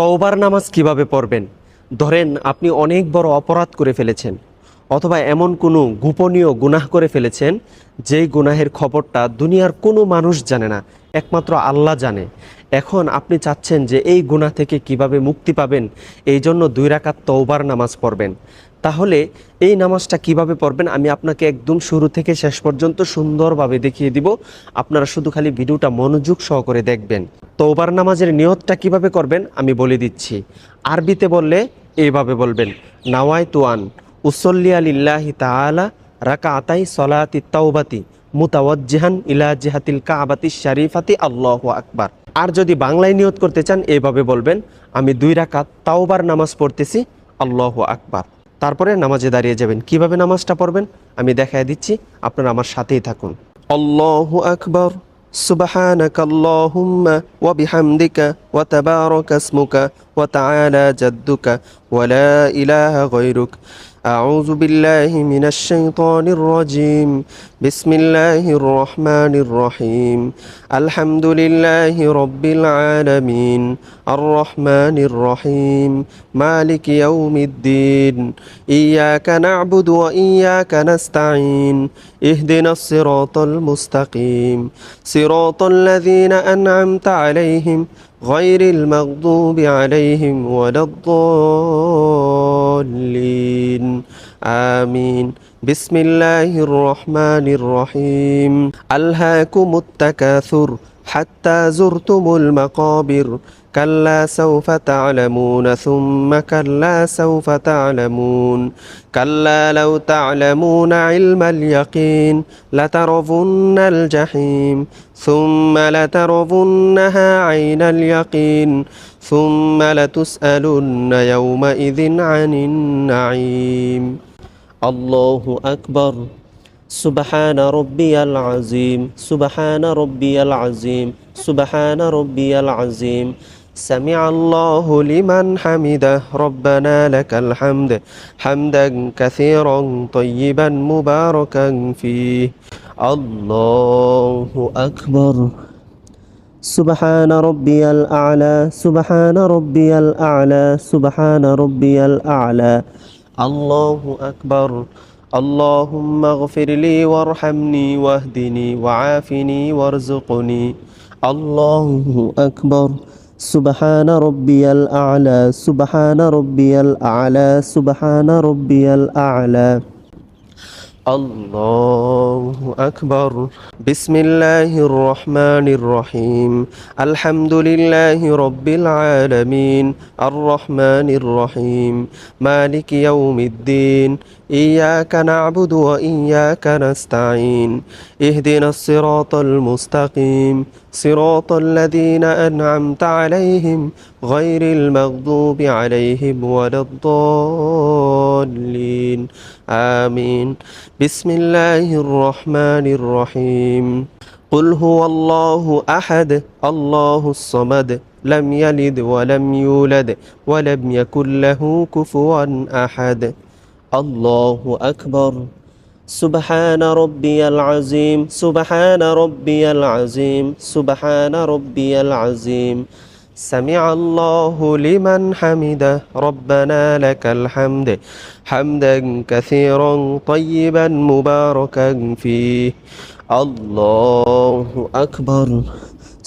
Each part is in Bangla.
তওবার নামাজ কিভাবে পড়বেন? ধরেন আপনি অনেক বড় অপরাধ করে ফেলেছেন, অথবা এমন কোনো গোপনীয় গুনাহ করে ফেলেছেন যেই গুনাহের খবরটা দুনিয়ার কোনো মানুষ জানে না, একমাত্র আল্লাহ জানে। এখন আপনি চাচ্ছেন যে এই গুনাহ থেকে কিভাবে মুক্তি পাবেন, এই জন্য 2 রাকাত তওবার নামাজ পড়বেন। তাহলে এই নামাজটা কিভাবে পড়বেন আমি আপনাকে একদম শুরু থেকে শেষ পর্যন্ত সুন্দরভাবে দেখিয়ে দিব। আপনারা শুধু খালি ভিডিওটা মনোযোগ সহকারে দেখবেন। তওবার নামাজের নিয়তটা কিভাবে করবেন আমি বলে দিচ্ছি। আরবিতে বললে এইভাবে বলবেন, নাওয়াইতু আন উসল্লি লিল্লাহি তাআলা রাকাতাই সলাতি তাওবাতি মুতাওয়াজ্জিহান ইলা জিহাতিল কাবাতি শরীফাতি আল্লাহু আকবার। আর যদি বাংলায় নিয়ত করতে চান এইভাবে বলবেন, আমি 2 রাকাত তাওবার নামাজ পড়তেছি, আল্লাহু আকবার। তারপরে নামাজে দাঁড়িয়ে যাবেন। কিভাবে নামাজটা পড়বেন আমি দেখায় দিচ্ছি, আপনারা আমার সাথেই থাকুন। আল্লাহু আকবার, সুবহানাকাল্লাহুম্মা ওয়া বিহামদিকা ওয়া তাবারাকা ইসমুকা ওয়া তাআলা জাদ্দুকা ওয়া লা ইলাহা গায়রুক। আউযু বিল্লাহি মিনাশ শাইতানির রাজীম। বিসমিল্লাহির রহমানির রহিম। আলহামদুলিল্লাহি রাব্বিল আলামিন। আর রহমানির রহিম। মালিকি ইয়াউমিদ্দিন। ইয়্যাকা না'বুদু ওয়া ইয়্যাকা নাস্তাঈন। ইহদিনাস সিরাতাল মুস্তাকিম। সিরাতাল লাযীনা আন'আমতা আলাইহিম গায়রিল মাগদুবি আলাইহিম ওয়ালাদ-দাল্লিন। আমিন। বিসমিল্লাহির রহমানির রহিম। আলহাকুমুত তাকাসুর হাত্তা যুরতুমুল মাকাবির। কাল্লা সাউফা তা'লামুনা সুম্মা কাল্লা সাউফা তা'লামুন। কাল্লা লাউ তা'লামুনা ইলমাল ইয়াকিন লাতারাবুন্নাল জাহিম। সুম্মা লাতারাবুন্নাহা আইনাল ইয়াকিন। সুম্মা লাতুসআলুন্না ইয়াওমাইযিন আনিন নাঈম। আল্লাহু আকবার। সুবহানা রব্বিয়াল আযীম, সুবহানা রব্বিয়াল আযীম, সুবহানা রব্বিয়াল আযীম। সামিআল্লাহু লিমান হামিদাহ, রব্বানা লাকাল হামদ, হামদান কাসীরান তাইয়িবান মুবারাকান ফীহ। আল্লাহু আকবার। সুবহানা রব্বিয়াল আ'লা, সুবহানা রব্বিয়াল আ'লা, সুবহানা রব্বিয়াল আ'লা। আল্লাহু আকবার। আল্লাহুম্মা গফিরলি ওয়ারহামনি ওয়াহদিনি ওয়াআফিনি ওয়ারযুকনি। আল্লাহু আকবার। সুবহানা রব্বিয়াল আ'লা, সুবহানা রব্বিয়াল আ'লা, সুবহানা রব্বিয়াল আ'লা। আল্লাহু আকবার। বিসমিল্লাহির রহমানির রহিম। আলহামদুলিল্লাহি রাব্বিল আলামিন। আর রহমানির রহিম। মালিকি ইয়াউমিদ্দিন। ইয়্যাকা না'বুদু ওয়া ইয়্যাকা নাস্তাঈন। ইহদিনাস সিরাতাল মুস্তাকিম। সিরাতাল লাযীনা আন'আমতা আলাইহিম গায়রিল মাগদুবি আলাইহিম ওয়ালাদ-দাল্লিন। আমিন। বিসমিল্লাহির রহমানির রহিম। কুল হুয়াল্লাহু আহাদ, আল্লাহুস সামাদ, লাম ইয়ালিদ ওয়া লাম ইউলাদ ওয়া লাম ইয়াকুল লাহু কুফুয়ান আহাদ। আল্লাহু আকবার। সুবহানা রব্বিয়াল আযীম, সুবহানা রব্বিয়াল আযীম, সুবহানা রব্বিয়াল আযীম। সামিআল্লাহু লিমান হামিদাহ, রব্বানা লাকাল হামদ, হামদান কাসীরান তাইয়িবান মুবারাকান ফীহ। আল্লাহু আকবার।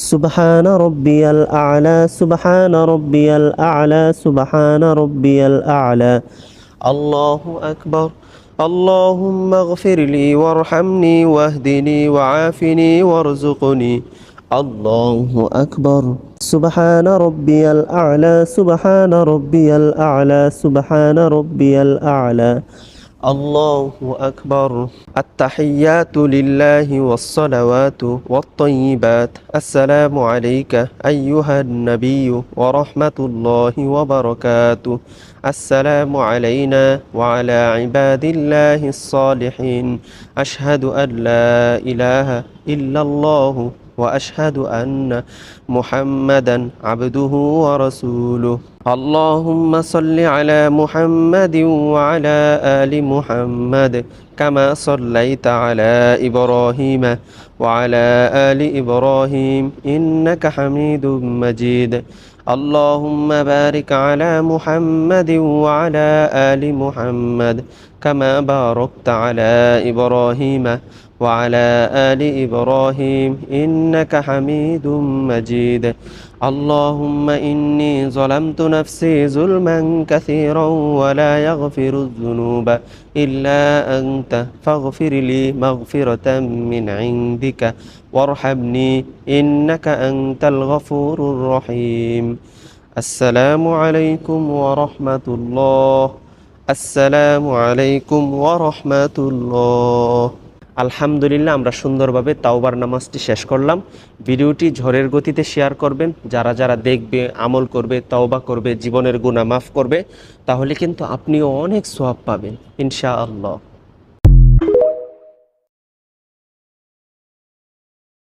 সুবহানা রব্বিয়াল আ'লা, সুবহানা রব্বিয়াল আ'লা, সুবহানা রব্বিয়াল আ'লা। আল্লাহু আকবার। আল্লাহুম্মা গফিরলি ওয়ারহামনি ওয়াহদিনি ওয়াআফিনি ওয়ারযুকনি। আল্লাহু আকবার। সুবহানা রব্বিয়াল আ'লা, সুবহানা রব্বিয়াল আ'লা, সুবহানা রব্বিয়াল আ'লা। আল্লাহু আকবার। আত-তাহিয়াতু লিল্লাহি ওয়াস-সালাওয়াতু ওয়াত-তাইয়্যিবাত। আসসালামু আলাইকা আইয়ুহান নাবিয়্যু ওয়া রাহমাতুল্লাহি ওয়া বারাকাতুহু। আসসালামু আলাইনা ওয়া আলা ইবাদিল্লাহিস সালিহিন। আশহাদু আন লা ইলাহা ইল্লাল্লাহু ওয়া আশহাদু আন্না মুহাম্মাদান আবদুহু ওয়া রাসূলুহু। আল্লাহুম্মা সাল্লি আলা মুহাম্মাদিন ওয়া আলা আলি মুহাম্মাদ কামা সাল্লাইতা আলা ইব্রাহিমা ওয়া আলা আলি ইব্রাহিম ইন্নাকা হামিদুম মাজিদ। اللهم بارك على محمد وعلى آل محمد كما باركت على إبراهيم وعلى آل إبراهيم إنك حميد مجيد اللهم إني ظلمت نفسي ظلما كثيرا ولا يغفر الذنوب إلا أنت فاغفر لي مغفرة من عندك وارحمني إنك أنت الغفور الرحيم السلام عليكم ورحمة الله আসসালামু আলাইকুম ওয়া রাহমাতুল্লাহ। আলহামদুলিল্লাহ, আমরা সুন্দরভাবে তাওবার নামাজটি শেষ করলাম। ভিডিওটি ঝড়ের গতিতে শেয়ার করবেন। যারা যারা দেখবে, আমল করবে, তাওবা করবে, জীবনের গুনাহ মাফ করবে, তাহলে কিন্তু আপনিও অনেক সওয়াব পাবেন ইনশাআল্লাহ।